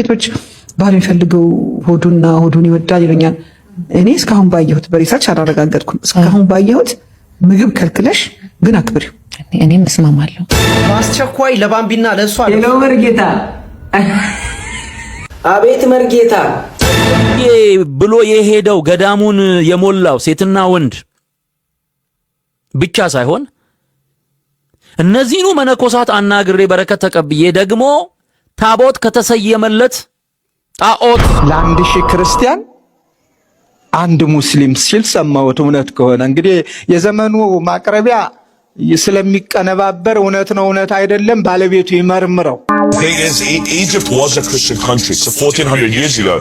ሴቶች ባል የሚፈልገው ሆዱን ይወዳል ይሉኛል። እኔ እስካሁን ባየሁት በሪሰርች አላረጋገጥኩም። እስካሁን ባየሁት ምግብ ከልክለሽ ግን አክብሪው። እኔም እስማማለሁ። ማስቸኳይ ለባምቢና ለሷ ነው መርጌታ። አቤት መርጌታ ብሎ የሄደው ገዳሙን የሞላው ሴትና ወንድ ብቻ ሳይሆን እነዚህኑ መነኮሳት አናግሬ በረከት ተቀብዬ ደግሞ ታቦት ከተሰየመለት ጣዖት ለአንድ ሺህ ክርስቲያን አንድ ሙስሊም ሲል ሰማሁት። እውነት ከሆነ እንግዲህ የዘመኑ ማቅረቢያ ስለሚቀነባበር እውነት ነው እውነት አይደለም ባለቤቱ ይመርምረው። Egypt was a Christian country. So 1400 years ago,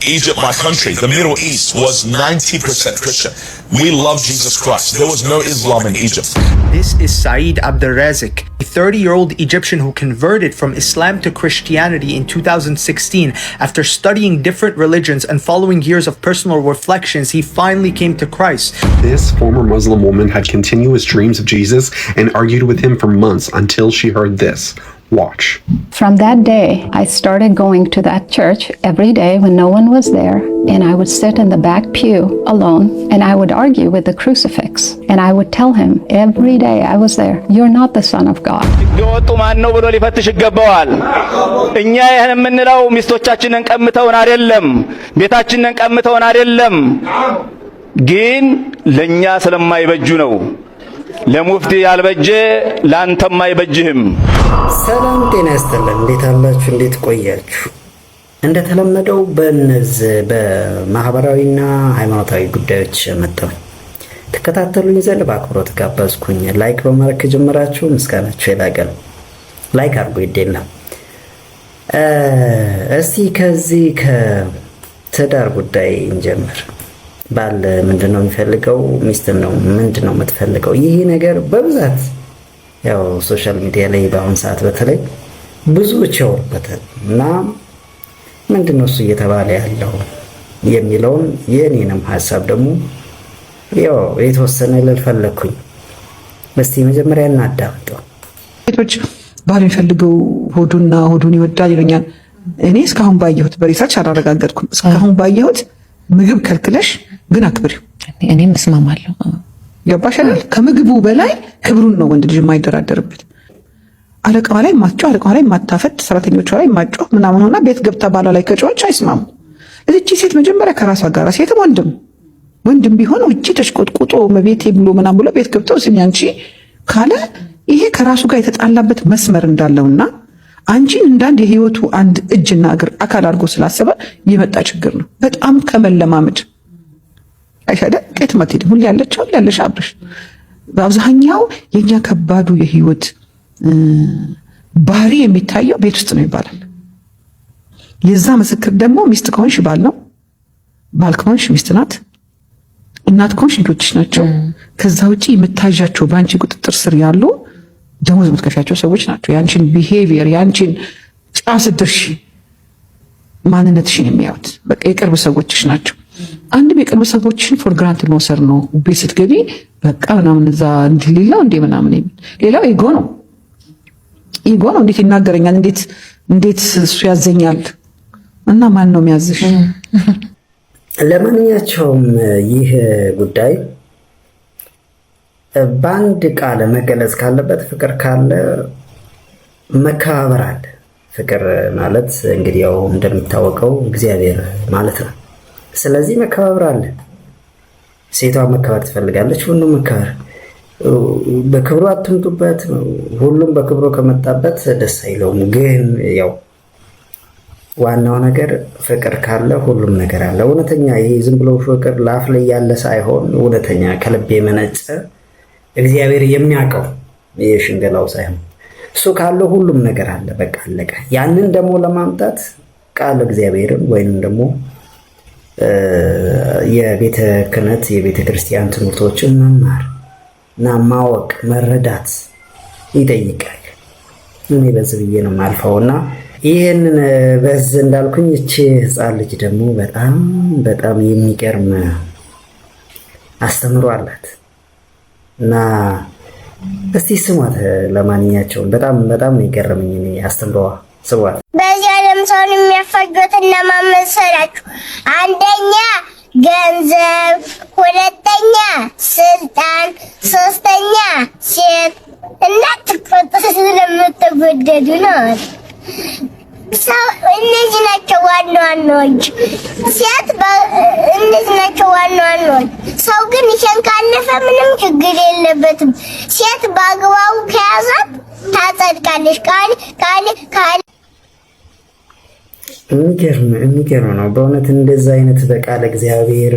Egypt, my country, the Middle East, was 90% Christian. We love Jesus Christ. There was no Islam in Egypt. This is Saeed Abdurazik, a 30-year-old Egyptian who converted from Islam to Christianity in 2016. After studying different religions and following years of personal reflections, he finally came to Christ. This former Muslim woman had continuous dreams of Jesus and argued with him for months until she heard this. Watch. From that day, I started going to that church every day when no one was there, and I would sit in the back pew alone, and I would argue with the crucifix, and I would tell him every day I was there, you're not the Son of God. እኛ ይሄን የምንለው ሚስቶቻችንን ቀምተውን አይደለም፣ ቤታችንን ቀምተውን አይደለም፣ ግን ለኛ ስለማይበጁ ነው። ለሙፍቲ ያልበጀ ላንተም አይበጅህም። ሰላም ጤና ይስጥልን። እንዴት አላችሁ? እንዴት ቆያችሁ? እንደተለመደው በእነዚህ በማህበራዊና ሃይማኖታዊ ጉዳዮች መጣሁ። ተከታተሉኝ ዘንድ በአክብሮት ጋበዝኩኝ። ላይክ በማድረግ ከጀመራችሁ ምስጋናችሁ የላቀ ነው። ላይክ አድርጉ ይደለም። እስቲ ከዚህ ከትዳር ጉዳይ እንጀምር። ባል ምንድነው የሚፈልገው? ሚስት ነው ምንድነው የምትፈልገው? ይሄ ነገር በብዛት ያው ሶሻል ሚዲያ ላይ በአሁን ሰዓት በተለይ ብዙዎች ያወሩበታል እና ምንድነው እሱ እየተባለ ያለው የሚለውን የኔንም ሐሳብ ደግሞ ያው የተወሰነ ልፈልኩኝ። እስቲ መጀመሪያ እናዳምጠው። ሴቶች ባል የሚፈልገው ሆዱን ይወዳል ይሉኛል። እኔ እስካሁን ባየሁት በሪሰርች አላረጋገጥኩም። እስካሁን ባየሁት ምግብ ከልክለሽ ግን አክብሪው። እኔም እስማማለሁ። ገባሻል? ከምግቡ በላይ ክብሩን ነው ወንድ ልጅ የማይደራደርበት። አለቃዋ ላይ ማጫው፣ አለቃዋ ላይ ማታፈድ፣ ሰራተኞቿ ላይ ማጫው ምናምን ሆና ቤት ገብታ ባሏ ላይ ከጮች አይስማሙ። እዚች ሴት መጀመሪያ ከራሷ ጋር ሴትም ወንድም ቢሆን ውጪ ተሽቆጥቁጦ መቤቴ ብሎ ምናምን ብሎ ቤት ገብተው ስሚ አንቺ ካለ ይሄ ከራሱ ጋር የተጣላበት መስመር እንዳለውና አንቺን እንዳንድ የህይወቱ አንድ እጅና እግር አካል አድርጎ ስላሰበ የመጣ ችግር ነው። በጣም ከመለማመድ አይሻደ ከየት ማትሄድ ሁሉ ያለሽ አብረሽ። በአብዛኛው የኛ ከባዱ የህይወት ባህሪ የሚታየው ቤት ውስጥ ነው ይባላል። የዛ ምስክር ደግሞ ሚስት ከሆንሽ ባል ነው፣ ባል ከሆንሽ ሚስት ናት፣ እናት ከሆንሽ ልጆችሽ ናቸው። ከዛ ውጪ የምታዣቸው በአንቺ ቁጥጥር ስር ያሉ ደሞዝ የምትከፍያቸው ሰዎች ናቸው። ያንቺን ቢሄቪየር ያንቺን ጫስ ድርሽ ማንነትሽን የሚያዩት በቃ የቅርብ ሰዎችሽ ናቸው። አንድም የቅርብ ሰዎችሽን ፎር ግራንትድ መውሰድ ነው። ቤት ስትገቢ በቃ ምናምን እዛ እንዲሌላው እንዴ ምናምን የሚል ሌላው ኢጎ ነው። እንዴት ይናገረኛል፣ እንዴት እሱ ያዘኛል እና ማን ነው የሚያዝሽ? ለማንኛቸውም ይህ ጉዳይ በአንድ ቃል መገለጽ ካለበት ፍቅር ካለ መከባበር አለ። ፍቅር ማለት እንግዲህ ያው እንደሚታወቀው እግዚአብሔር ማለት ነው። ስለዚህ መከባበር አለ። ሴቷ መከበር ትፈልጋለች፣ ሁሉም መከበር። በክብሩ አትምጡበት። ሁሉም በክብሩ ከመጣበት ደስ አይለውም። ግን ያው ዋናው ነገር ፍቅር ካለ ሁሉም ነገር አለ። እውነተኛ ይሄ ዝም ብሎ ፍቅር ላፍ ላይ ያለ ሳይሆን እውነተኛ ከልብ የመነጨ እግዚአብሔር የሚያውቀው የሽንገላው ሳይሆን እሱ ካለው ሁሉም ነገር አለ። በቃ አለቀ። ያንን ደግሞ ለማምጣት ቃል እግዚአብሔርን ወይንም ደግሞ የቤተ ክህነት የቤተ ክርስቲያን ትምህርቶችን መማር እና ማወቅ መረዳት ይጠይቃል። እኔ በዚህ ብዬ ነው የማልፈውና ይህንን በዚህ እንዳልኩኝ እቺ ህፃን ልጅ ደግሞ በጣም የሚገርም አስተምሮ አላት እና እስቲ ስሟት። ለማንኛቸውም በጣም ነው የገረመኝ አስተምሮዋ። ስሟት። በዚህ ዓለም ሰውን የሚያፋጁት እነማን መሰላችሁ? አንደኛ ገንዘብ፣ ሁለተኛ ስልጣን፣ ሶስተኛ ሴት። እንዳትቆጡ ስለምትወደዱ ነው። ሰው እነዚህ ናቸው ዋና ዋናዎች። ሴት እነዚህ ናቸው ዋና ዋናዎች። ሰው ግን ይሄን ካለፈ ምንም ችግር የለበትም። ሴት በአግባቡ ከያዛት ታጸድቃለች። ካለ የሚገርም ነው በእውነት እንደዛ አይነት በቃለ እግዚአብሔር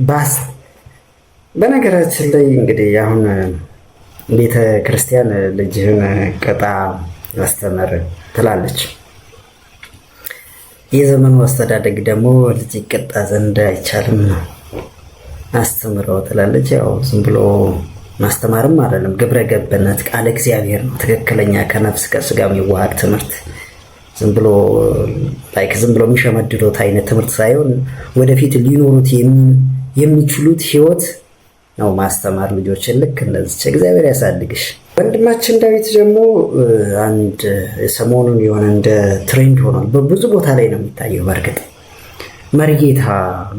ባስ። በነገራችን ላይ እንግዲህ አሁን ቤተ ክርስቲያን ልጅህን ቅጣ አስተምር ትላለች። የዘመኑ አስተዳደግ ደግሞ ልጅ ይቀጣ ዘንድ አይቻልም አስተምረው ትላለች። ያው ዝም ብሎ ማስተማርም አይደለም፣ ግብረ ገብነት ቃለ እግዚአብሔር ነው። ትክክለኛ ከነፍስ ከስጋ የሚዋሃድ ትምህርት ዝም ብሎ የሚሸመድዶት አይነት ትምህርት ሳይሆን ወደፊት ሊኖሩት የሚችሉት ህይወት ነው ማስተማር ልጆችን። ልክ እንደዚህ እግዚአብሔር ያሳድግሽ። ወንድማችን ዳዊት ደግሞ አንድ ሰሞኑን የሆነ እንደ ትሬንድ ሆኗል። በብዙ ቦታ ላይ ነው የሚታየው። በእርግጥ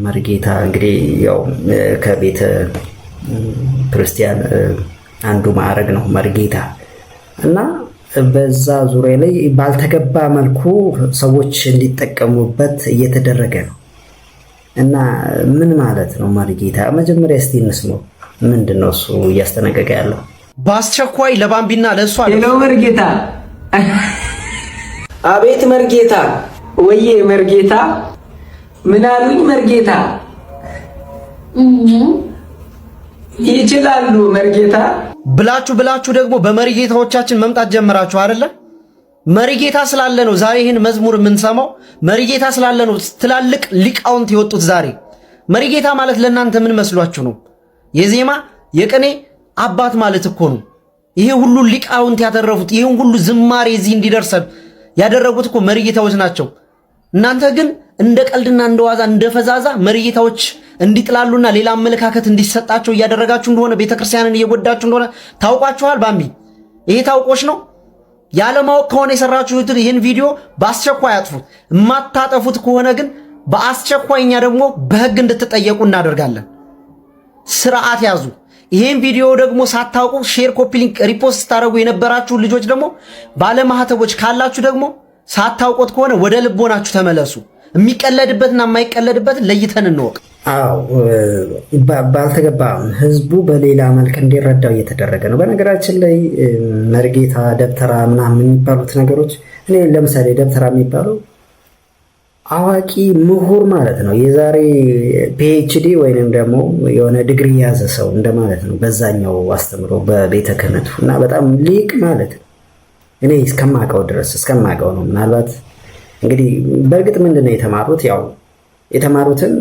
መርጌታ እንግዲህ ያው ከቤተ ክርስቲያን አንዱ ማዕረግ ነው መርጌታ እና በዛ ዙሪያ ላይ ባልተገባ መልኩ ሰዎች እንዲጠቀሙበት እየተደረገ ነው እና ምን ማለት ነው መርጌታ? መጀመሪያ እስቲ እንስማው። ምንድን ነው እሱ እያስጠነቀቀ ያለው? በአስቸኳይ ለባምቢና ለእሷ ሄሎ መርጌታ። አቤት መርጌታ። ወዬ መርጌታ። ምን አሉኝ መርጌታ? ይችላሉ መርጌታ ብላችሁ ደግሞ በመሪጌታዎቻችን መምጣት ጀመራችሁ አይደለ? መሪጌታ ስላለ ነው ዛሬ ይህን መዝሙር የምንሰማው። መሪጌታ ስላለ ነው ትላልቅ ሊቃውንት የወጡት ዛሬ። መሪጌታ ማለት ለእናንተ ምን መስሏችሁ ነው? የዜማ የቅኔ አባት ማለት እኮ ነው። ይሄ ሁሉ ሊቃውንት ያተረፉት ይሄን ሁሉ ዝማሬ እዚህ እንዲደርሰን ያደረጉት እኮ መሪጌታዎች ናቸው። እናንተ ግን እንደ ቀልድና እንደ ዋዛ እንደ ፈዛዛ መሪጌታዎች እንዲጥላሉና ሌላ አመለካከት እንዲሰጣቸው እያደረጋችሁ እንደሆነ ቤተክርስቲያንን እየጎዳችሁ እንደሆነ ታውቋችኋል። ባምቢ ይሄ ታውቆሽ ነው። ያለማወቅ ከሆነ የሰራችሁት ይህን ቪዲዮ በአስቸኳይ አጥፉት። የማታጠፉት ከሆነ ግን በአስቸኳይ እኛ ደግሞ በህግ እንድትጠየቁ እናደርጋለን። ስርዓት ያዙ። ይህን ቪዲዮ ደግሞ ሳታውቁ ሼር፣ ኮፒ ሊንክ፣ ሪፖስት ስታደርጉ የነበራችሁ ልጆች ደግሞ ባለማህተቦች ካላችሁ ደግሞ ሳታውቁት ከሆነ ወደ ልቦናችሁ ተመለሱ። የሚቀለድበትና የማይቀለድበት ለይተን እንወቅ። አዎ ባልተገባ ህዝቡ በሌላ መልክ እንዲረዳው እየተደረገ ነው። በነገራችን ላይ መርጌታ፣ ደብተራ ምናምን የሚባሉት ነገሮች እኔ ለምሳሌ ደብተራ የሚባለው አዋቂ ምሁር ማለት ነው። የዛሬ ፒኤችዲ ወይንም ደግሞ የሆነ ዲግሪ የያዘ ሰው እንደማለት ነው በዛኛው አስተምሮ በቤተ ክህነቱ እና በጣም ሊቅ ማለት ነው። እኔ እስከማውቀው ነው። ምናልባት እንግዲህ በእርግጥ ምንድን ነው የተማሩት? ያው የተማሩትን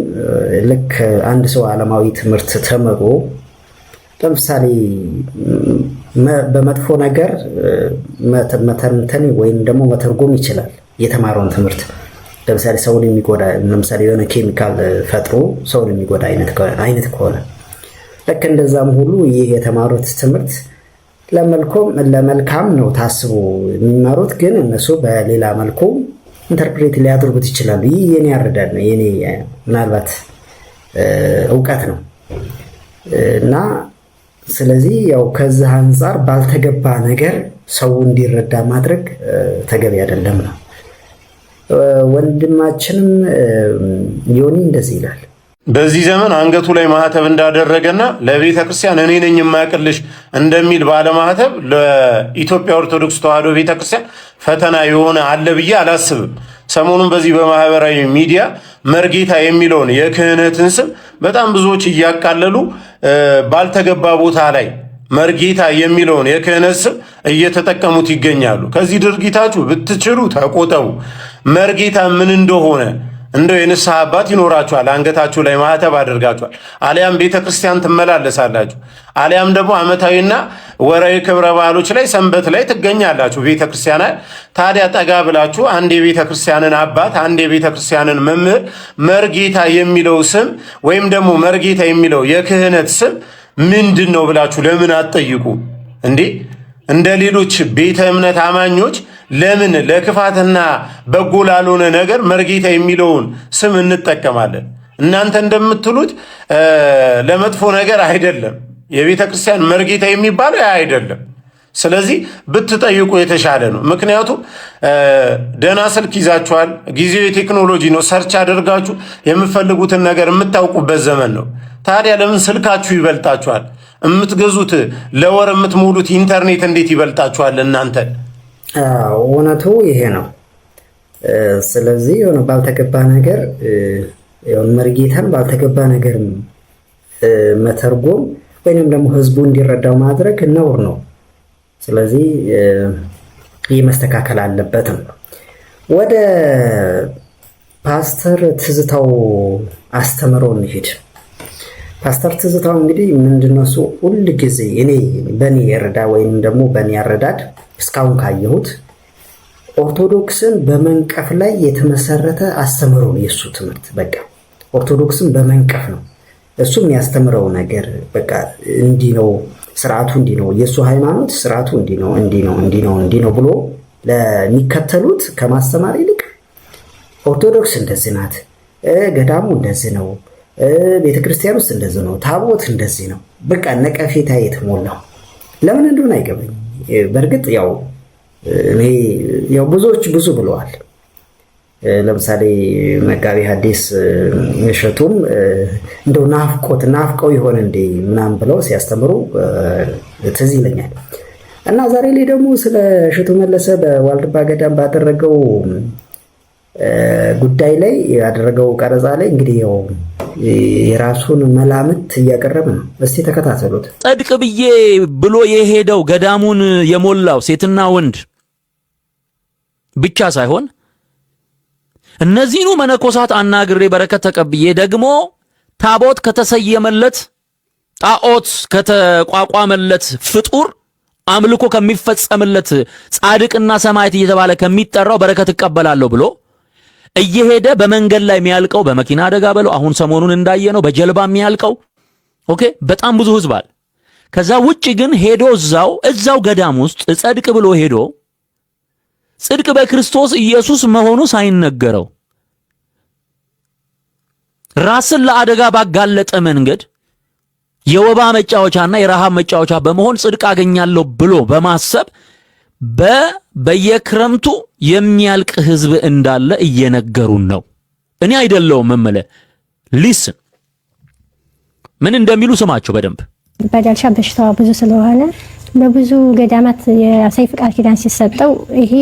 ልክ አንድ ሰው ዓለማዊ ትምህርት ተምሮ ለምሳሌ በመጥፎ ነገር መተንተን ወይም ደግሞ መተርጎም ይችላል የተማረውን ትምህርት። ለምሳሌ ሰውን የሚጎዳ ለምሳሌ የሆነ ኬሚካል ፈጥሮ ሰውን የሚጎዳ አይነት ከሆነ ልክ እንደዛም ሁሉ ይህ የተማሩት ትምህርት ለመልካም ነው ታስቦ የሚማሩት፣ ግን እነሱ በሌላ መልኩ ኢንተርፕሬት ሊያደርጉት ይችላሉ። ይህ የኔ አረዳድ ነው፣ የኔ ምናልባት እውቀት ነው እና ስለዚህ ያው ከዚህ አንጻር ባልተገባ ነገር ሰው እንዲረዳ ማድረግ ተገቢ አይደለም ነው። ወንድማችንም ዮኒ እንደዚህ ይላል። በዚህ ዘመን አንገቱ ላይ ማህተብ እንዳደረገና ለቤተ ክርስቲያን እኔ ነኝ የማያቅልሽ እንደሚል ባለማህተብ ለኢትዮጵያ ኦርቶዶክስ ተዋሕዶ ቤተ ክርስቲያን ፈተና የሆነ አለ ብዬ አላስብም። ሰሞኑን በዚህ በማህበራዊ ሚዲያ መርጌታ የሚለውን የክህነትን ስም በጣም ብዙዎች እያቃለሉ ባልተገባ ቦታ ላይ መርጌታ የሚለውን የክህነት ስም እየተጠቀሙት ይገኛሉ። ከዚህ ድርጊታችሁ ብትችሉ ተቆጠቡ። መርጌታ ምን እንደሆነ እንደው የንስሐ አባት ይኖራችኋል፣ አንገታችሁ ላይ ማህተብ አድርጋችኋል፣ አሊያም ቤተ ክርስቲያን ትመላለሳላችሁ፣ አሊያም ደግሞ ዓመታዊና ወራዊ ክብረ በዓሎች ላይ ሰንበት ላይ ትገኛላችሁ ቤተ ክርስቲያን። ታዲያ ጠጋ ብላችሁ አንድ የቤተ ክርስቲያንን አባት አንድ የቤተ ክርስቲያንን መምህር መርጌታ የሚለው ስም ወይም ደግሞ መርጌታ የሚለው የክህነት ስም ምንድን ነው ብላችሁ ለምን አትጠይቁ እንዴ? እንደ ሌሎች ቤተ እምነት አማኞች ለምን ለክፋትና በጎ ላልሆነ ነገር መርጌታ የሚለውን ስም እንጠቀማለን? እናንተ እንደምትሉት ለመጥፎ ነገር አይደለም። የቤተ ክርስቲያን መርጌታ የሚባለው አይደለም። ስለዚህ ብትጠይቁ የተሻለ ነው። ምክንያቱም ደህና ስልክ ይዛችኋል። ጊዜው የቴክኖሎጂ ነው። ሰርች አድርጋችሁ የምትፈልጉትን ነገር የምታውቁበት ዘመን ነው። ታዲያ ለምን ስልካችሁ ይበልጣችኋል? የምትገዙት ለወር የምትሞሉት ኢንተርኔት እንዴት ይበልጣችኋል እናንተ? እውነቱ ይሄ ነው። ስለዚህ የሆነ ባልተገባ ነገር መርጌታን ባልተገባ ነገር መተርጎም ወይንም ደግሞ ህዝቡ እንዲረዳው ማድረግ ነውር ነው። ስለዚህ ይህ መስተካከል አለበትም። ወደ ፓስተር ትዝታው አስተምሮ እንሂድ። ፓስተር ትዝታው እንግዲህ ምንድነው እሱ ሁል ጊዜ በኔ የረዳ ወይንም ደግሞ በኔ ያረዳድ እስካሁን ካየሁት ኦርቶዶክስን በመንቀፍ ላይ የተመሰረተ አስተምሮ ነው የሱ ትምህርት። በቃ ኦርቶዶክስን በመንቀፍ ነው እሱ የሚያስተምረው ነገር። በቃ እንዲህ ነው ስርዓቱ፣ እንዲህ ነው የሱ ሃይማኖት ስርዓቱ፣ እንዲህ ነው ብሎ ለሚከተሉት ከማስተማር ይልቅ ኦርቶዶክስ እንደዚህ ናት፣ ገዳሙ እንደዚህ ነው፣ ቤተክርስቲያን ውስጥ እንደዚህ ነው፣ ታቦት እንደዚህ ነው። በቃ ነቀፌታ የተሞላው ለምን እንደሆነ አይገባኝም። በእርግጥ ብዙዎች ብዙ ብለዋል። ለምሳሌ መጋቢ ሐዲስ እሸቱም እንደው ናፍቀው ይሆን እንዴ ምናምን ብለው ሲያስተምሩ ትዝ ይለኛል። እና ዛሬ ላይ ደግሞ ስለ እሸቱ መለሰ በዋልድባ ገዳም ባደረገው ጉዳይ ላይ ያደረገው ቀረጻ ላይ እንግዲህ የራሱን መላምት እያቀረበ ነው። እስቲ ተከታተሉት። ጽድቅ ብዬ ብሎ የሄደው ገዳሙን የሞላው ሴትና ወንድ ብቻ ሳይሆን እነዚህኑ መነኮሳት አናግሬ በረከት ተቀብዬ ደግሞ ታቦት ከተሰየመለት ጣዖት ከተቋቋመለት ፍጡር አምልኮ ከሚፈጸምለት ጻድቅና ሰማዕት እየተባለ ከሚጠራው በረከት እቀበላለሁ ብሎ እየሄደ በመንገድ ላይ የሚያልቀው በመኪና አደጋ በለው አሁን ሰሞኑን እንዳየነው በጀልባ የሚያልቀው በጣም ብዙ ህዝብ አለ። ከዛ ውጪ ግን ሄዶ እዛው ገዳም ውስጥ ጽድቅ ብሎ ሄዶ ጽድቅ በክርስቶስ ኢየሱስ መሆኑ ሳይነገረው ራስን ለአደጋ ባጋለጠ መንገድ የወባ መጫወቻና የረሃብ መጫወቻ በመሆን ጽድቅ አገኛለሁ ብሎ በማሰብ በየክረምቱ የሚያልቅ ህዝብ እንዳለ እየነገሩን ነው። እኔ አይደለሁም መመለ ሊስን ምን እንደሚሉ ስማቸው በደንብ። በዳልሻ በሽታዋ ብዙ ስለሆነ በብዙ ገዳማት የሰይፍ ቃል ኪዳን ሲሰጠው ይሄ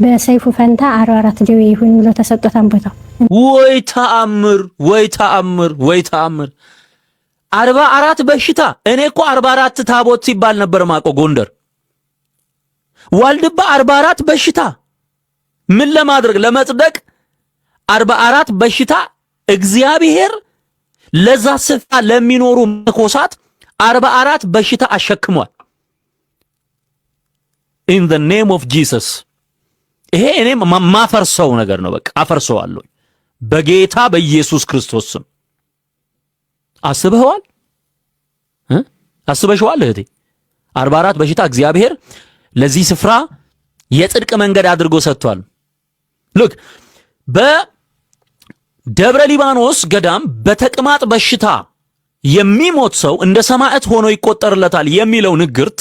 በሰይፉ ፈንታ 44 ደዌ ይሁን ብሎ ተሰጥቶታን ቦታው። ወይ ተአምር 44 በሽታ። እኔ እኮ 44 ታቦት ሲባል ነበር ማቆ ጎንደር ዋልድባ 44 በሽታ ምን ለማድረግ ለመጽደቅ 44 በሽታ እግዚአብሔር ለዛ ስፍራ ለሚኖሩ መነኮሳት 44 በሽታ አሸክሟል። in the name of Jesus ይሄ እኔ ማፈርሰው ነገር ነው። በቃ አፈርሰዋለሁ በጌታ በኢየሱስ ክርስቶስ ስም። አስበዋል አስበሽዋል እህቴ 44 በሽታ እግዚአብሔር ለዚህ ስፍራ የጽድቅ መንገድ አድርጎ ሰጥቷል። look በደብረ ሊባኖስ ገዳም በተቅማጥ በሽታ የሚሞት ሰው እንደ ሰማዕት ሆኖ ይቆጠርለታል የሚለው ንግርት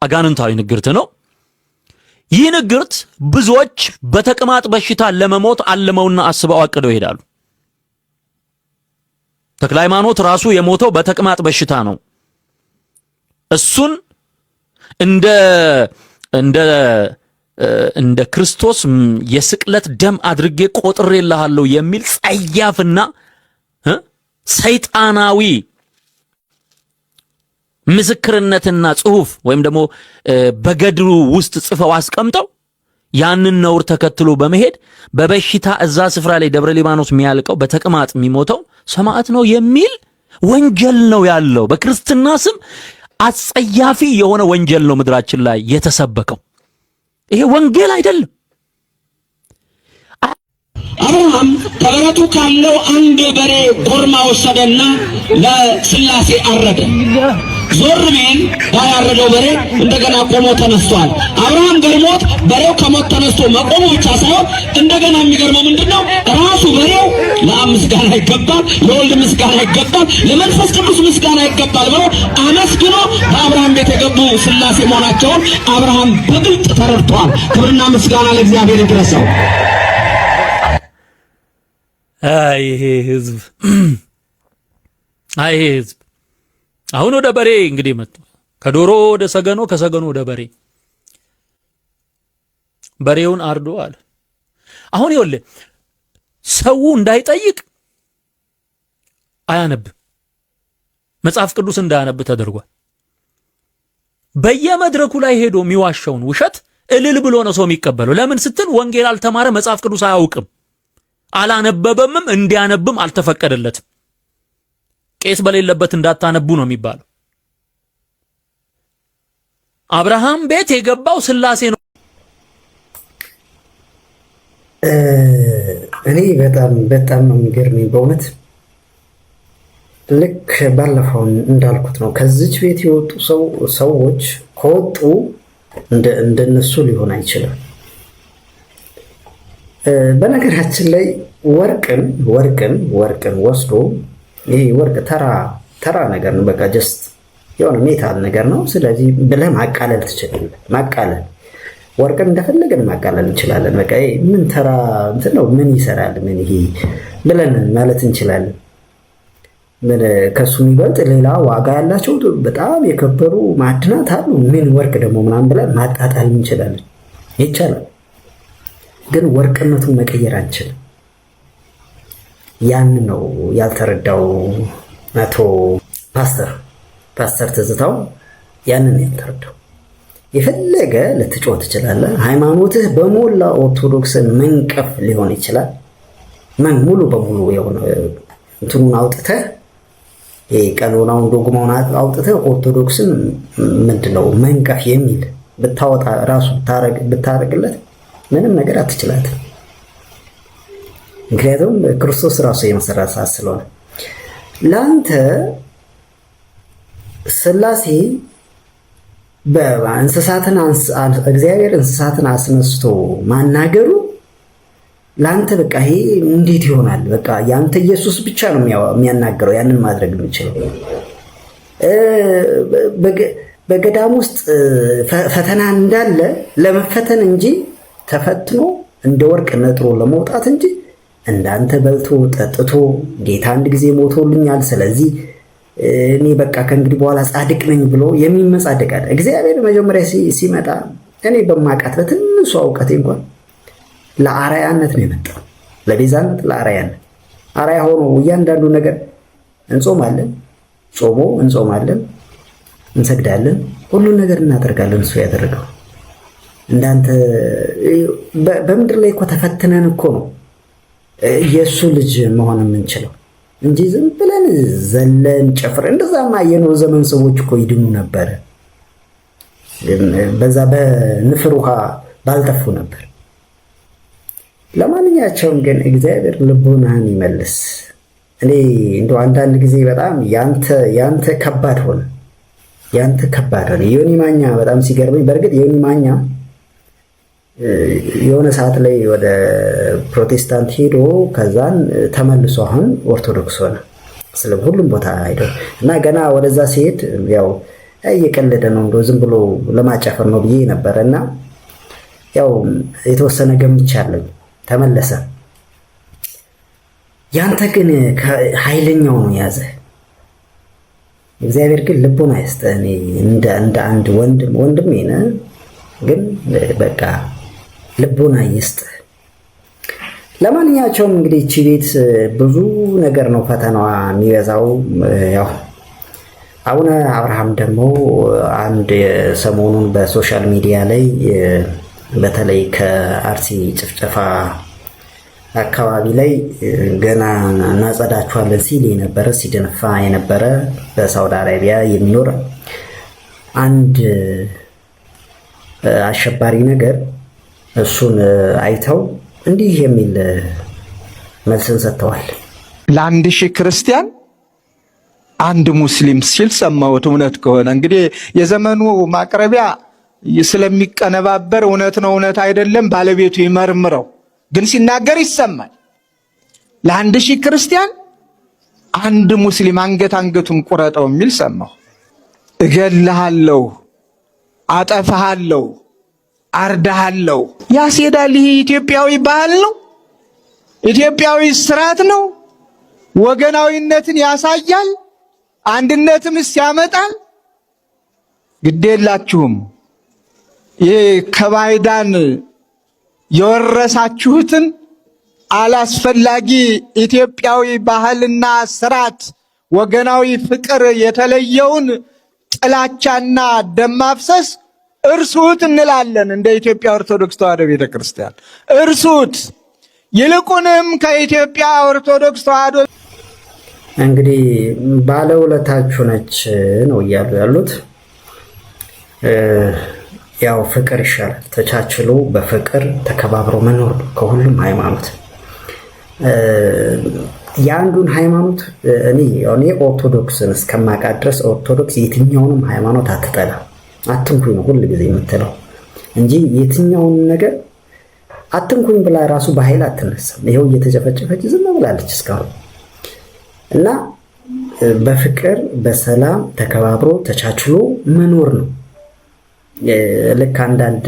አጋንንታዊ ንግርት ነው። ይህ ንግርት ብዙዎች በተቅማጥ በሽታ ለመሞት አልመውና አስበው አቅደው ይሄዳሉ። ተክለ ሃይማኖት ራሱ የሞተው በተቅማጥ በሽታ ነው። እሱን እንደ ክርስቶስ የስቅለት ደም አድርጌ ቆጥሬልሃለሁ የሚል ጸያፍና ሰይጣናዊ ምስክርነትና ጽሑፍ ወይም ደግሞ በገድሉ ውስጥ ጽፈው አስቀምጠው ያንን ነውር ተከትሎ በመሄድ በበሽታ እዛ ስፍራ ላይ ደብረ ሊባኖስ የሚያልቀው በተቅማጥ የሚሞተው ሰማዕት ነው የሚል ወንጀል ነው ያለው። በክርስትና ስም አጸያፊ የሆነ ወንጀል ነው ምድራችን ላይ የተሰበከው። ይሄ ወንጌል አይደለም። አብርሃም ከበረቱ ካለው አንድ በሬ ኮርማ ወሰደና ለስላሴ አረደ። ዞር ቢል ያረደው በሬ እንደገና ቆሞ ተነስቷል። አብርሃም ገርሞት በሬው ከሞት ተነስቶ መቆሙ ብቻ ሳይሆን እንደገና የሚገርመው ምንድነው ራሱ በሬው ለአብ ምስጋና ይገባል፣ ለወልድ ምስጋና ይገባል፣ ለመንፈስ ቅዱስ ምስጋና ይገባል ብሎ አመስግኖ በአብርሃም ቤት የገቡ ሥላሴ መሆናቸውን አብርሃም በግልጥ ተረድቷል። ክብርና ምስጋና ለእግዚአብሔር ይድረሰው። ይሄ ህዝብ አሁን ወደ በሬ እንግዲህ መጡ። ከዶሮ ወደ ሰገኖ፣ ከሰገኖ ወደ በሬ። በሬውን አርዶ አለ። አሁን ይኸውልህ ሰው እንዳይጠይቅ አያነብ፣ መጽሐፍ ቅዱስ እንዳያነብ ተደርጓል። በየመድረኩ ላይ ሄዶ የሚዋሸውን ውሸት እልል ብሎ ነው ሰው የሚቀበለው። ለምን ስትል ወንጌል አልተማረ፣ መጽሐፍ ቅዱስ አያውቅም፣ አላነበበምም፣ እንዲያነብም አልተፈቀደለትም። ቄስ በሌለበት እንዳታነቡ ነው የሚባለው። አብርሃም ቤት የገባው ሥላሴ ነው። እኔ በጣም ነው የሚገርመኝ በእውነት። ልክ ባለፈው እንዳልኩት ነው። ከዚች ቤት የወጡ ሰዎች ከወጡ እንደነሱ ሊሆን አይችልም። በነገራችን ላይ ወርቅን ወስዶ ይሄ ወርቅ ተራ ነገር ነው። በቃ ጀስት የሆነ ሜታል ነገር ነው። ስለዚህ ብለህ ማቃለል ትችላለህ። ማቃለል ወርቅን እንደፈለገን ማቃለል እንችላለን። በቃ ምን ተራ እንትን ነው፣ ምን ይሰራል፣ ምን ይሄ ብለን ማለት እንችላለን። ምን ከሱ የሚበልጥ ሌላ ዋጋ ያላቸው በጣም የከበሩ ማዕድናት አሉ። ምን ወርቅ ደግሞ ምናምን ብለን ማጣጣል እንችላለን። ይቻላል፣ ግን ወርቅነቱን መቀየር አንችልም። ያን ነው ያልተረዳው አቶ ፓስተር ትዝታው ያንን ያልተረዳው። የፈለገ ልትጮህ ትችላለህ። ሃይማኖትህ በሞላ ኦርቶዶክስን መንቀፍ ሊሆን ይችላል። ሙሉ በሙሉ የሆነ እንትኑን አውጥተህ ቀኖናውን ዶግማውን አውጥተህ ኦርቶዶክስን ምንድነው መንቀፍ የሚል ብታወጣ ራሱ ብታረግለት ምንም ነገር አትችላትም። ምክንያቱም ክርስቶስ ራሱ የመሰረተ ስለሆነ ለአንተ ሥላሴ እግዚአብሔር እንስሳትን አስነስቶ ማናገሩ ለአንተ በቃ ይሄ እንዴት ይሆናል? በቃ ያንተ ኢየሱስ ብቻ ነው የሚያናገረው ያንን ማድረግ የሚችለው። በገዳም ውስጥ ፈተና እንዳለ ለመፈተን እንጂ ተፈትኖ እንደ ወርቅ ነጥሮ ለመውጣት እንጂ እንዳንተ በልቶ ጠጥቶ ጌታ አንድ ጊዜ ሞቶልኛል፣ ስለዚህ እኔ በቃ ከእንግዲህ በኋላ ጻድቅ ነኝ ብሎ የሚመጻደቅ አለ። እግዚአብሔር መጀመሪያ ሲመጣ እኔ በማውቃት በትንሹ እውቀቴ እንኳን ለአርአያነት ነው የመጣው፣ ለቤዛነት፣ ለአርአያነት። አርአያ ሆኖ እያንዳንዱ ነገር እንጾማለን፣ እንጾማለን፣ እንሰግዳለን፣ ሁሉን ነገር እናደርጋለን። እሱ ያደረገው እንዳንተ በምድር ላይ እኮ ተፈትነን እኮ ነው የእሱ ልጅ መሆን የምንችለው እንጂ ዝም ብለን ዘለን ጨፍረን እንደዛማ የኖህ ዘመን ሰዎች እኮ ይድኑ ነበረ። በዛ በንፍር ውሃ ባልጠፉ ነበር። ለማንኛቸውም ግን እግዚአብሔር ልቡናህን ይመልስ። እኔ እንደው አንዳንድ ጊዜ በጣም ያንተ ከባድ ሆነ። ዮኒ ማኛ በጣም ሲገርመኝ፣ በእርግጥ ዮኒ ማኛ የሆነ ሰዓት ላይ ወደ ፕሮቴስታንት ሄዶ ከዛን ተመልሶ አሁን ኦርቶዶክስ ሆነ። ስለ ሁሉም ቦታ ሄዶ እና ገና ወደዛ ሲሄድ ያው እየቀለደ ነው እንደው ዝም ብሎ ለማጫፈር ነው ብዬ ነበረ እና ያው የተወሰነ ገምቻለሁ። ተመለሰ። ያንተ ግን ኃይለኛው ነው ያዘ። እግዚአብሔር ግን ልቦና አይስጥህ። እኔ እንደ አንድ ወንድሜ ነህ፣ ግን በቃ ልቦና ይስጥህ። ለማንኛቸውም እንግዲህ እቺ ቤት ብዙ ነገር ነው ፈተናዋ የሚበዛው። ያው አቡነ አብርሃም ደግሞ አንድ ሰሞኑን በሶሻል ሚዲያ ላይ በተለይ ከአርሲ ጭፍጨፋ አካባቢ ላይ ገና እናጸዳችኋለን ሲል የነበረ ሲደነፋ የነበረ በሳውዲ አረቢያ የሚኖር አንድ አሸባሪ ነገር እሱን አይተው እንዲህ የሚል መልስን ሰጥተዋል። ለ1000 ክርስቲያን አንድ ሙስሊም ሲል ሰማሁት። እውነት ከሆነ እንግዲህ የዘመኑ ማቅረቢያ ስለሚቀነባበር እውነት ነው እውነት አይደለም ባለቤቱ ይመርምረው፣ ግን ሲናገር ይሰማል። ለ1000 ክርስቲያን አንድ ሙስሊም አንገቱን ቁረጠው የሚል ሰማሁ። እገልሃለሁ፣ አጠፋሃለሁ፣ አርዳሃለሁ ያስሄዳል። ይህ ኢትዮጵያዊ ባህል ነው፣ ኢትዮጵያዊ ስርዓት ነው። ወገናዊነትን ያሳያል፣ አንድነትንስ ያመጣል። ግዴላችሁም ይህ ከባይዳን የወረሳችሁትን አላስፈላጊ ኢትዮጵያዊ ባህልና ስርዓት፣ ወገናዊ ፍቅር የተለየውን ጥላቻና ደም ማፍሰስ እርሱት እንላለን። እንደ ኢትዮጵያ ኦርቶዶክስ ተዋሕዶ ቤተክርስቲያን እርሱት። ይልቁንም ከኢትዮጵያ ኦርቶዶክስ ተዋሕዶ እንግዲህ ባለውለታችሁ ነች ነው እያሉ ያሉት። ያው ፍቅር ይሻላል፣ ተቻችሎ በፍቅር ተከባብሮ መኖር ነው ከሁሉም ሃይማኖት። የአንዱን ሃይማኖት እኔ ኦርቶዶክስን እስከማውቃት ድረስ ኦርቶዶክስ የትኛውንም ሃይማኖት አትጠላ፣ አትንኩኝ ነው ሁል ጊዜ የምትለው እንጂ የትኛውንም ነገር አትንኩኝ ብላ ራሱ በኃይል አትነሳም። ይኸው እየተጨፈጨፈች ዝም ብላለች እስካሁን። እና በፍቅር በሰላም ተከባብሮ ተቻችሎ መኖር ነው። ልክ አንዳንድ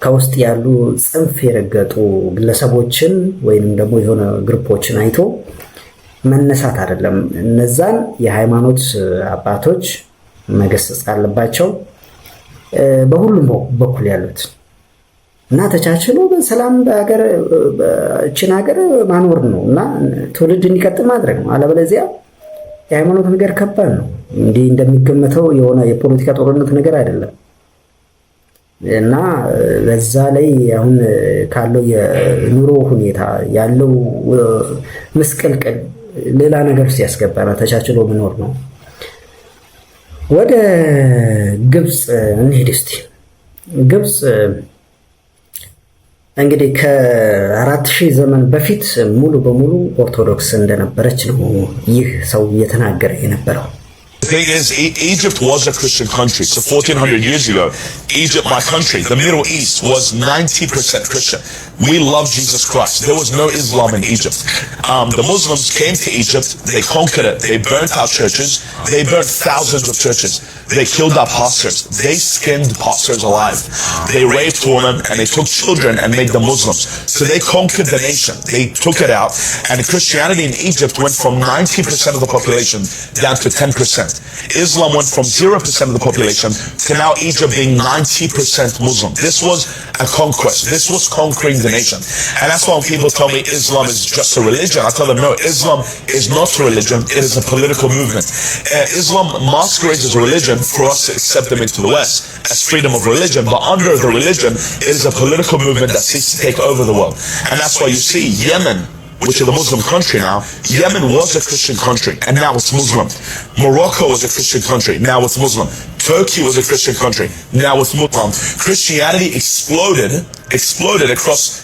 ከውስጥ ያሉ ጽንፍ የረገጡ ግለሰቦችን ወይንም ደግሞ የሆነ ግሩፖችን አይቶ መነሳት አይደለም። እነዛን የሃይማኖት አባቶች መገሰጽ አለባቸው፣ በሁሉም በኩል ያሉት እና ተቻችሎ በሰላም በእችን ሀገር ማኖር ነው እና ትውልድ እንዲቀጥል ማድረግ ነው። አለበለዚያ የሃይማኖት ነገር ከባድ ነው። እንዲህ እንደሚገመተው የሆነ የፖለቲካ ጦርነት ነገር አይደለም። እና በዛ ላይ አሁን ካለው የኑሮ ሁኔታ ያለው ምስቅልቅል ሌላ ነገር ውስጥ ያስገባና ተቻችሎ መኖር ነው። ወደ ግብፅ እንሂድ እስቲ። ግብፅ እንግዲህ ከ4000 ዘመን በፊት ሙሉ በሙሉ ኦርቶዶክስ እንደነበረች ነው ይህ ሰው እየተናገረ የነበረው። The thing is, Egypt was a Christian country. So 1400 years ago, Egypt, my country, the Middle East, was 90% Christian. We love Jesus Christ. There was no Islam in Egypt. The Muslims came to Egypt, they conquered it, they burnt our churches, they burnt thousands of churches. They killed our pastors. They skinned pastors alive. They raped women and they took children and made them Muslims. So they conquered the nation. They took it out. And Christianity in Egypt went from 90% of the population down to 10%. Islam went from 0% of the population to now Egypt being 90% Muslim. This was a conquest. This was conquering the nation. And that's why when people tell me Islam is just a religion, I tell them no, Islam is not a religion. It is a political movement. Islam masquerades as a religion for us to accept them into the West as freedom of religion, but under the religion, it is a political movement that seeks to take over the world. And that's why you see Yemen, which is a Muslim country now. Yemen was a Christian country, and now it's Muslim. Morocco was a Christian country, now it's Muslim. Turkey was a Christian country, now it's Muslim. Christianity exploded across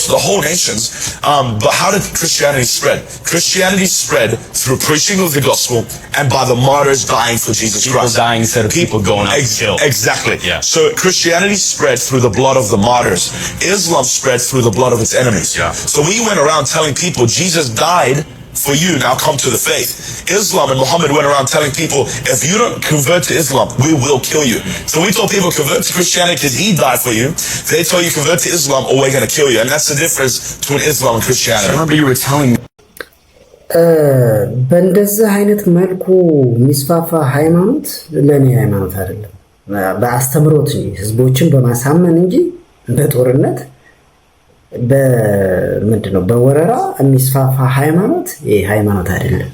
the whole nations. But how did Christianity spread? Christianity spread through preaching of the gospel and by the martyrs dying for Jesus Christ. People dying instead of people going out to kill. Exactly. Yeah. So Christianity spread through the blood of the martyrs. Islam spread through the blood of its enemies. Yeah. So we went around telling people Jesus died for you, now come to the faith. Islam and Muhammad went around telling people, if you don't convert to Islam, we will kill you. So we told people, convert to Christianity because he died for you. They told you, convert to Islam or we're going to kill you. And that's the difference between Islam and Christianity. I remember you were telling me. በእንደዚህ አይነት መልኩ የሚስፋፋ ሃይማኖት ለእኔ ሃይማኖት አይደለም። በአስተምሮት እንጂ ህዝቦችን በማሳመን እንጂ በጦርነት በምንድነው በወረራ የሚስፋፋ ሃይማኖት ይሄ ሃይማኖት አይደለም።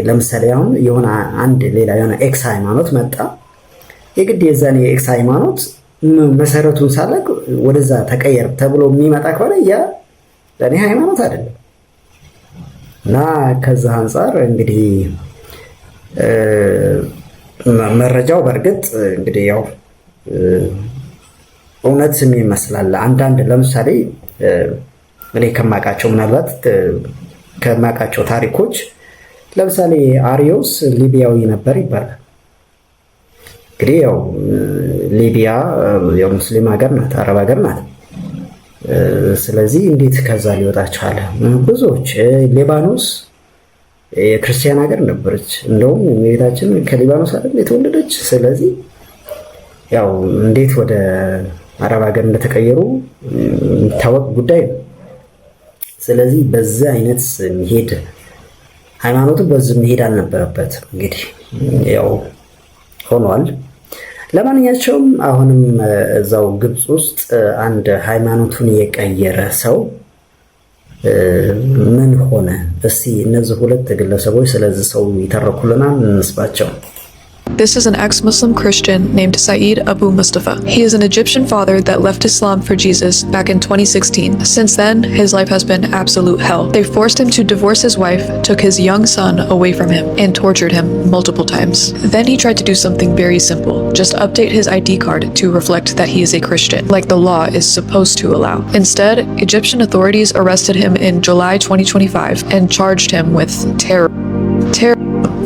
ለምሳሌ አሁን የሆነ አንድ ሌላ የሆነ ኤክስ ሃይማኖት መጣ፣ የግድ የዛን የኤክስ ሃይማኖት መሰረቱን ሳለቅ ወደዛ ተቀየር ተብሎ የሚመጣ ከሆነ ያ ለኔ ሃይማኖት አይደለም። እና ከዛ አንፃር እንግዲህ መረጃው በእርግጥ እንግዲህ ያው እውነትም ይመስላል። አንዳንድ ለምሳሌ እኔ ከማውቃቸው ምናልባት ከማውቃቸው ታሪኮች ለምሳሌ አሪዮስ ሊቢያዊ ነበር ይባላል። እንግዲህ ያው ሊቢያ ያው ሙስሊም ሀገር ናት፣ አረብ ሀገር ናት። ስለዚህ እንዴት ከዛ ሊወጣ ቻለ? ብዙዎች ሊባኖስ የክርስቲያን ሀገር ነበረች። እንደውም እመቤታችን ከሊባኖስ አይደል የተወለደች። ስለዚህ ያው እንዴት ወደ አረብ ሀገር እንደተቀየሩ የሚታወቅ ጉዳይ ነው። ስለዚህ በዚህ አይነት መሄድ ሃይማኖቱ በዚህ መሄድ አልነበረበትም። እንግዲህ ያው ሆኗል። ለማንኛቸውም አሁንም እዛው ግብፅ ውስጥ አንድ ሃይማኖቱን የቀየረ ሰው ምን ሆነ? እስቲ እነዚህ ሁለት ግለሰቦች ስለዚህ ሰው ይተረኩልናል፣ እንስባቸው። This is an ex-Muslim Christian named Saeed Abu Mustafa. He is an Egyptian father that left Islam for Jesus back in 2016. Since then, his life has been absolute hell. They forced him to divorce his wife, took his young son away from him, and tortured him multiple times. Then he tried to do something very simple. Just update his ID card to reflect that he is a Christian, like the law is supposed to allow. Instead, Egyptian authorities arrested him in July 2025 and charged him with terror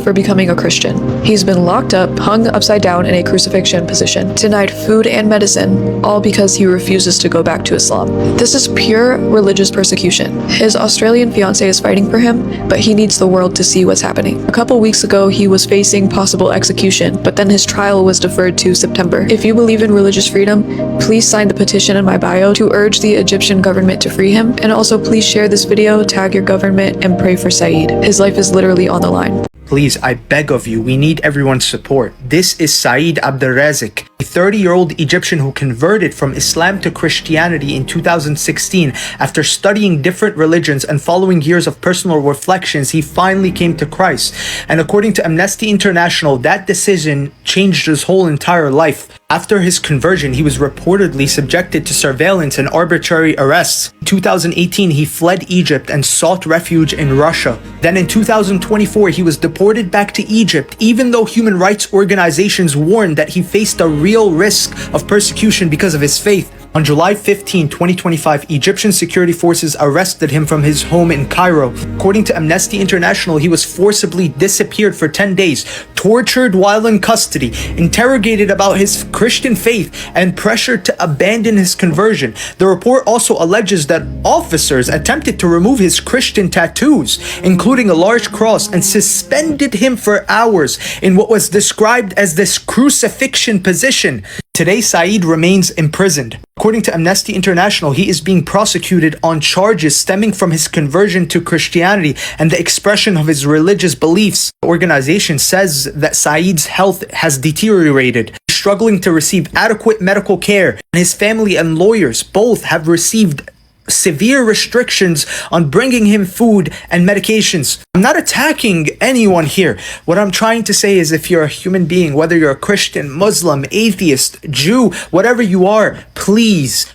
for becoming a Christian. He's been locked up, hung upside down in a crucifixion position, denied food and medicine, all because he refuses to go back to Islam. This is pure religious persecution. His Australian fiancée is fighting for him, but he needs the world to see what's happening. A couple weeks ago, he was facing possible execution, but then his trial was deferred to September. If you believe in religious freedom, please sign the petition in my bio to urge the Egyptian government to free him, and also please share this video, tag your government, and pray for Saeed. His life is literally on the line. Please, I beg of you, we need everyone's support. This is Saeed Abdelrazik, a 30-year-old Egyptian who converted from Islam to Christianity in 2016. After studying different religions and following years of personal reflections, he finally came to Christ. And according to Amnesty International, that decision changed his whole entire life. After his conversion, he was reportedly subjected to surveillance and arbitrary arrests. In 2018, he fled Egypt and sought refuge in Russia. Then in 2024, he was deported back to Egypt, even though human rights organizations warned that he faced a real risk of persecution because of his faith. On July 15, 2025, Egyptian security forces arrested him from his home in Cairo. According to Amnesty International, he was forcibly disappeared for 10 days, tortured while in custody, interrogated about his Christian faith, and pressured to abandon his conversion. The report also alleges that officers attempted to remove his Christian tattoos, including a large cross, and suspended him for hours in what was described as this crucifixion position. Today, Saeed remains imprisoned. According to Amnesty International, he is being prosecuted on charges stemming from his conversion to Christianity and the expression of his religious beliefs. The organization says that Saeed's health has deteriorated, struggling to receive adequate medical care, and his family and lawyers both have received severe restrictions on bringing him food and medications. I'm not attacking anyone here. What I'm trying to say is, if you're a human being, whether you're a Christian, Muslim, atheist, Jew, whatever you are, please,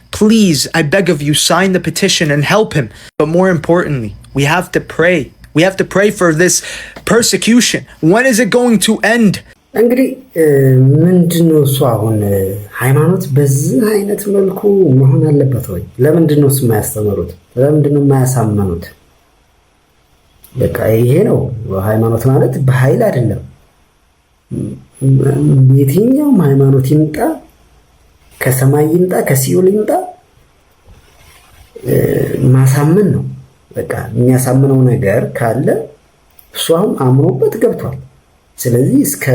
I beg of you, sign the petition and help him. But more importantly, we have to pray. We have to pray for this persecution. When is it going to end? እንግዲህ ምንድነው እሱ አሁን ሃይማኖት በዚህ አይነት መልኩ መሆን አለበት ወይ? ለምንድነው እሱ የማያስተምሩት? ለምንድነው የማያሳምኑት? በቃ ይሄ ነው ሃይማኖት ማለት። በኃይል አይደለም። የትኛውም ሃይማኖት ይምጣ፣ ከሰማይ ይምጣ፣ ከሲኦል ይምጣ፣ ማሳመን ነው። በቃ የሚያሳምነው ነገር ካለ እሱ አሁን አምኖበት ገብቷል። ስለዚህ እስከ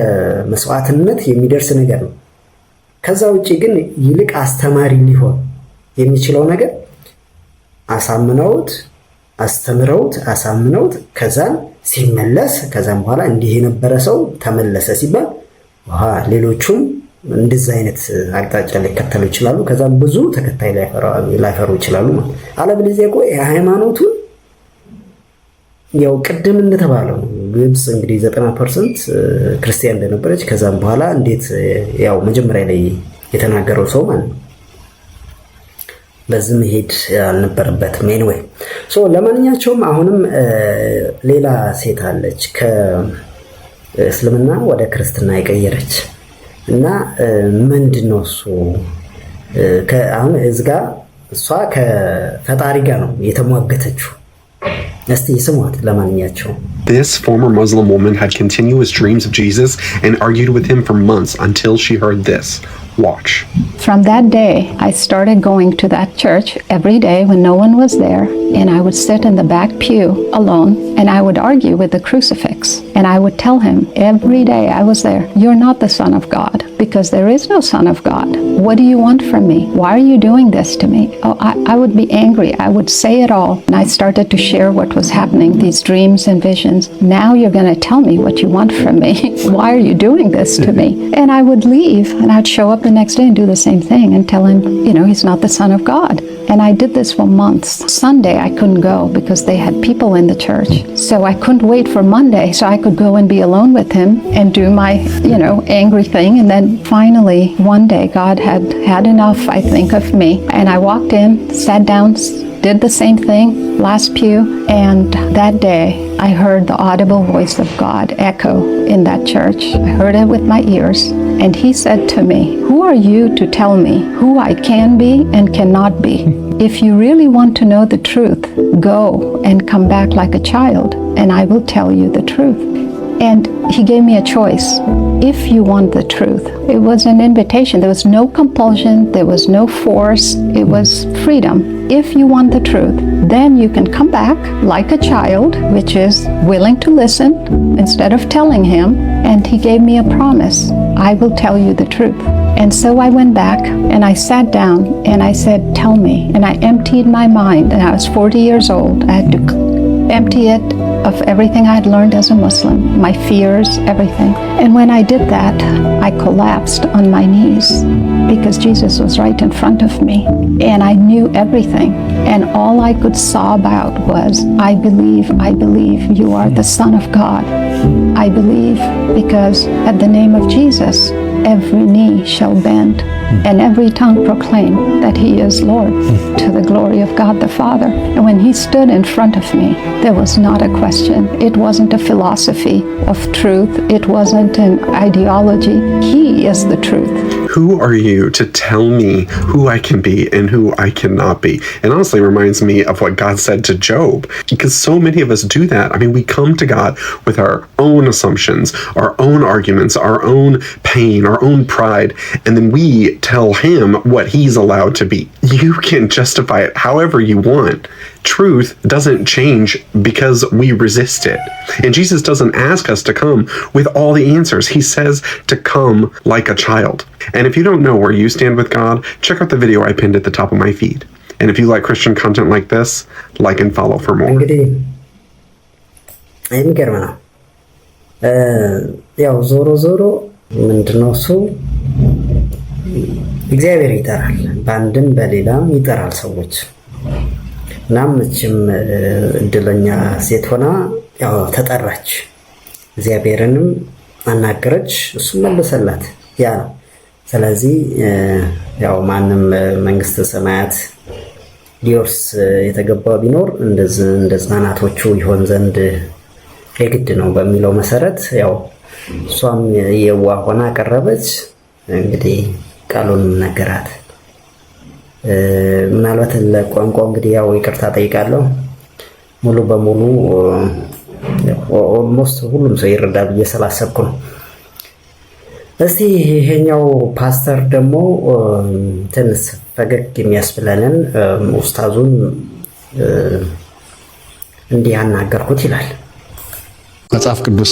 መስዋዕትነት የሚደርስ ነገር ነው። ከዛ ውጪ ግን ይልቅ አስተማሪ ሊሆን የሚችለው ነገር አሳምነውት አስተምረውት አሳምነውት ከዛን ሲመለስ ከዛም በኋላ እንዲህ የነበረ ሰው ተመለሰ ሲባል ሌሎቹም እንደዚህ አይነት አቅጣጫ ሊከተሉ ይችላሉ። ከዛም ብዙ ተከታይ ላይፈሩ ይችላሉ ማለት። አለበለዚያ እኮ ሃይማኖቱን ያው ቅድም እንደተባለው ግብጽ እንግዲህ 90% ክርስቲያን እንደነበረች ከዛም በኋላ እንዴት ያው መጀመሪያ ላይ የተናገረው ሰው ማለት ነው በዚህ መሄድ አልነበረበትም። ኤኒዌይ ለማንኛቸውም አሁንም ሌላ ሴት አለች ከእስልምና ወደ ክርስትና የቀየረች እና ምንድነው እሱ አሁን እዝጋ እሷ ከፈጣሪ ጋር ነው የተሟገተችው። እስቲ ስሟት ለማንኛቸው This former Muslim woman had continuous dreams of Jesus and argued with him for months until she heard this. Watch. From that day, I started going to that church every day when no one was there, and I would sit in the back pew alone, and I would argue with the crucifix. And I would tell him every day I was there, "You're not the Son of God, because there is no Son of God. What do you want from me? Why are you doing this to me?" Oh, I would be angry. I would say it all. And I started to share what was happening, these dreams and visions. "Now you're going to tell me what you want from me. Why are you doing this to me?" And I would leave, and I'd show up the next day and do the same thing and tell him, he's not the Son of God. And I did this for months. Sunday, I couldn't go because they had people in the church. So I couldn't wait for Monday so I could go and be alone with him and do my, angry thing. And then finally, one day, God had had enough, I think, of me. And I walked in, sat down, did the same thing, last pew, and that day I heard the audible voice of God echo in that church. I heard it with my ears, and he said to me, "Who are you to tell me who I can be and cannot be? If you really want to know the truth, go and come back like a child, and I will tell you the truth." And he gave me a choice. If you want the truth, it was an invitation. There was no compulsion. There was no force. It was freedom. If you want the truth, then you can come back like a child, which is willing to listen instead of telling him. And he gave me a promise. "I will tell you the truth." And so I went back and I sat down and I said, "Tell me." And I emptied my mind. And I was 40 years old. I had to empty it of everything I had learned as a Muslim, my fears, everything. And when I did that, I collapsed on my knees because Jesus was right in front of me and I knew everything. And all I could sob out was, I believe you are the Son of God. I believe because at the name of Jesus, every knee shall bend and every tongue proclaim that he is Lord to the glory of God the Father. And when he stood in front of me, there was not a question. It wasn't a philosophy of truth. It wasn't an ideology. He is the truth. Who are you to tell me who I can be and who I cannot be? It honestly reminds me of what God said to Job, because so many of us do that. I mean, we come to God with our own assumptions, our own arguments, our own pain, our own pride, and then we tell him what he's allowed to be. You can justify it however you want. Truth doesn't change because we resist it. And Jesus doesn't ask us to come with all the answers. He says to come like a child. And if you don't know where you stand with God, check out the video I pinned at the top of my feed. And if you like Christian content like this, like and follow for more. የሚገርም ነው። ያው ዞሮ ዞሮ ምንድነው እሱ እግዚአብሔር ይጠራል፣ በአንድም በሌላም ይጠራል ሰዎች። እናም እችም እድለኛ ሴት ሆና ያው ተጠራች፣ እግዚአብሔርንም አናገረች፣ እሱ መለሰላት። ያ ነው። ስለዚህ ያው ማንም መንግስተ ሰማያት ሊወርስ የተገባው ቢኖር እንደ ሕፃናቶቹ ይሆን ዘንድ የግድ ነው በሚለው መሰረት ያው እሷም የዋህ ሆና ቀረበች። እንግዲህ ቃሉን ነገራት። ምናልባት ለቋንቋው እንግዲህ ያው ይቅርታ ጠይቃለሁ። ሙሉ በሙሉ ኦልሞስት ሁሉም ሰው ይረዳል ብዬ ስላሰብኩ ነው። እስቲ ይሄኛው ፓስተር ደግሞ ትንሽ ፈገግ የሚያስብለንን ኡስታዙን እንዲህ አናገርኩት ይላል መጽሐፍ ቅዱስ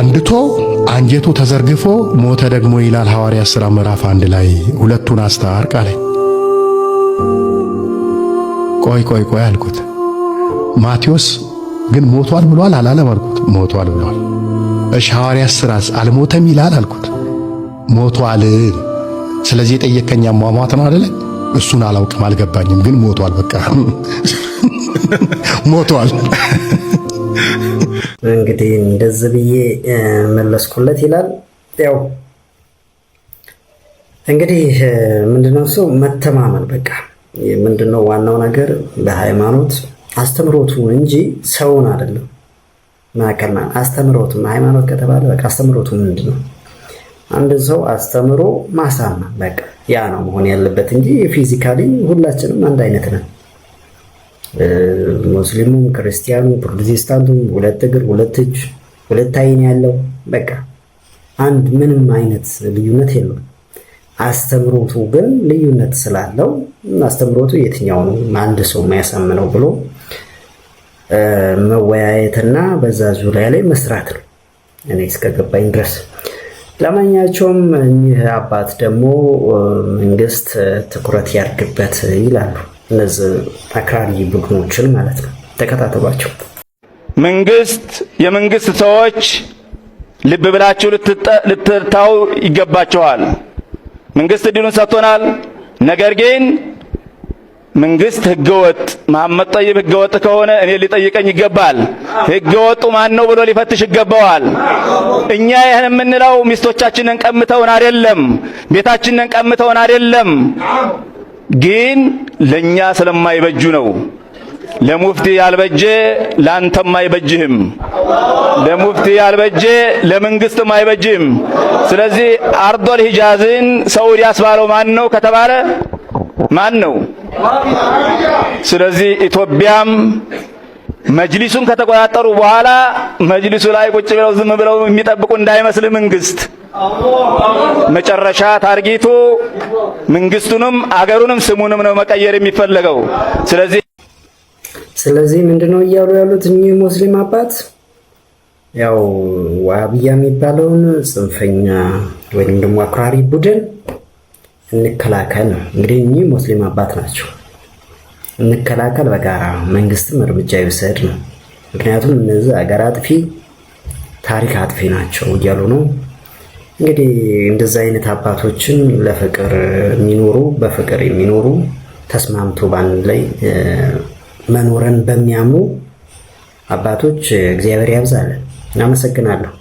ፈንድቶ አንጀቱ ተዘርግፎ ሞተ ደግሞ ይላል ሐዋርያት ሥራ ምዕራፍ 1 ላይ። ሁለቱን አስታርቅ አለኝ። ቆይ አልኩት። ማቴዎስ ግን ሞቷል ብሏል አላለም አልኩት። ሞቷል ብሏል። እሺ ሐዋርያት ሥራስ አልሞተም ይላል አልኩት። ሞቷል። ስለዚህ የጠየቀኝ አሟሟት ነው አይደለ? እሱን አላውቅም፣ አልገባኝም። ግን ሞቷል፣ በቃ ሞቷል። እንግዲህ እንደዚህ ብዬ መለስኩለት ይላል። ያው እንግዲህ ምንድነው እሱ መተማመን፣ በቃ ምንድነው ዋናው ነገር በሃይማኖት አስተምሮቱ እንጂ ሰውን አይደለም። ማከና አስተምሮቱ ሃይማኖት ከተባለ በቃ አስተምሮቱ ምንድነው? አንድ ሰው አስተምሮ ማሳመን፣ በቃ ያ ነው መሆን ያለበት እንጂ ፊዚካሊ ሁላችንም አንድ አይነት ነን። ሙስሊሙም ክርስቲያኑ ፕሮቴስታንቱም ሁለት እግር ሁለት እጅ ሁለት አይን ያለው በቃ አንድ ምንም አይነት ልዩነት የለውም። አስተምሮቱ ግን ልዩነት ስላለው አስተምሮቱ የትኛው ነው አንድ ሰው የሚያሳምነው ብሎ መወያየትና በዛ ዙሪያ ላይ መስራት ነው እኔ እስከገባኝ ድረስ። ለማንኛቸውም እኚህ አባት ደግሞ መንግስት ትኩረት ያድርግበት ይላሉ። እነዚህ አክራሪ ቡድኖችን ማለት ነው። ተከታተሏቸው። የመንግስት ሰዎች ልብ ብላችሁ ልትታው ይገባቸዋል። መንግስት እድሉን ሰጥቶናል። ነገር ግን መንግስት ህገወጥ መሐመድ ጠይብ ህገወጥ ከሆነ እኔ ሊጠይቀኝ ይገባል። ህገወጡ ማን ነው ብሎ ሊፈትሽ ይገባዋል። እኛ ይህን የምንለው ሚስቶቻችንን ቀምተውን አይደለም፣ ቤታችንን ቀምተውን አይደለም፣ ግን ለኛ ስለማይበጁ ነው። ለሙፍቲ ያልበጀ ላንተም አይበጅህም፣ ለሙፍቲ ያልበጀ ለመንግስትም አይበጅህም። ስለዚህ አርዶል ሂጃዝን ሰዑዲ ያስባለው ማን ነው ከተባለ ማን ነው? ስለዚህ ኢትዮጵያም መጅሊሱን ከተቆጣጠሩ በኋላ መጅሊሱ ላይ ቁጭ ብለው ዝም ብለው የሚጠብቁ እንዳይመስል መንግስት መጨረሻ ታርጌቱ መንግስቱንም አገሩንም ስሙንም ነው መቀየር የሚፈለገው። ስለዚህ ምንድነው እያሉ ያሉት እኚህ ሙስሊም አባት? ያው ዋሃብያ የሚባለውን ጽንፈኛ ወይንም ደግሞ አክራሪ ቡድን እንከላከል ነው። እንግዲህ እኚህ ሙስሊም አባት ናቸው። እንከላከል በጋራ መንግስትም እርምጃ ይወሰድ ነው። ምክንያቱም እነዚህ አገር አጥፊ ታሪክ አጥፊ ናቸው እያሉ ነው። እንግዲህ እንደዚህ አይነት አባቶችን ለፍቅር የሚኖሩ በፍቅር የሚኖሩ ተስማምቶ ባንድ ላይ መኖርን በሚያምኑ አባቶች እግዚአብሔር ያብዛልን። እናመሰግናለሁ።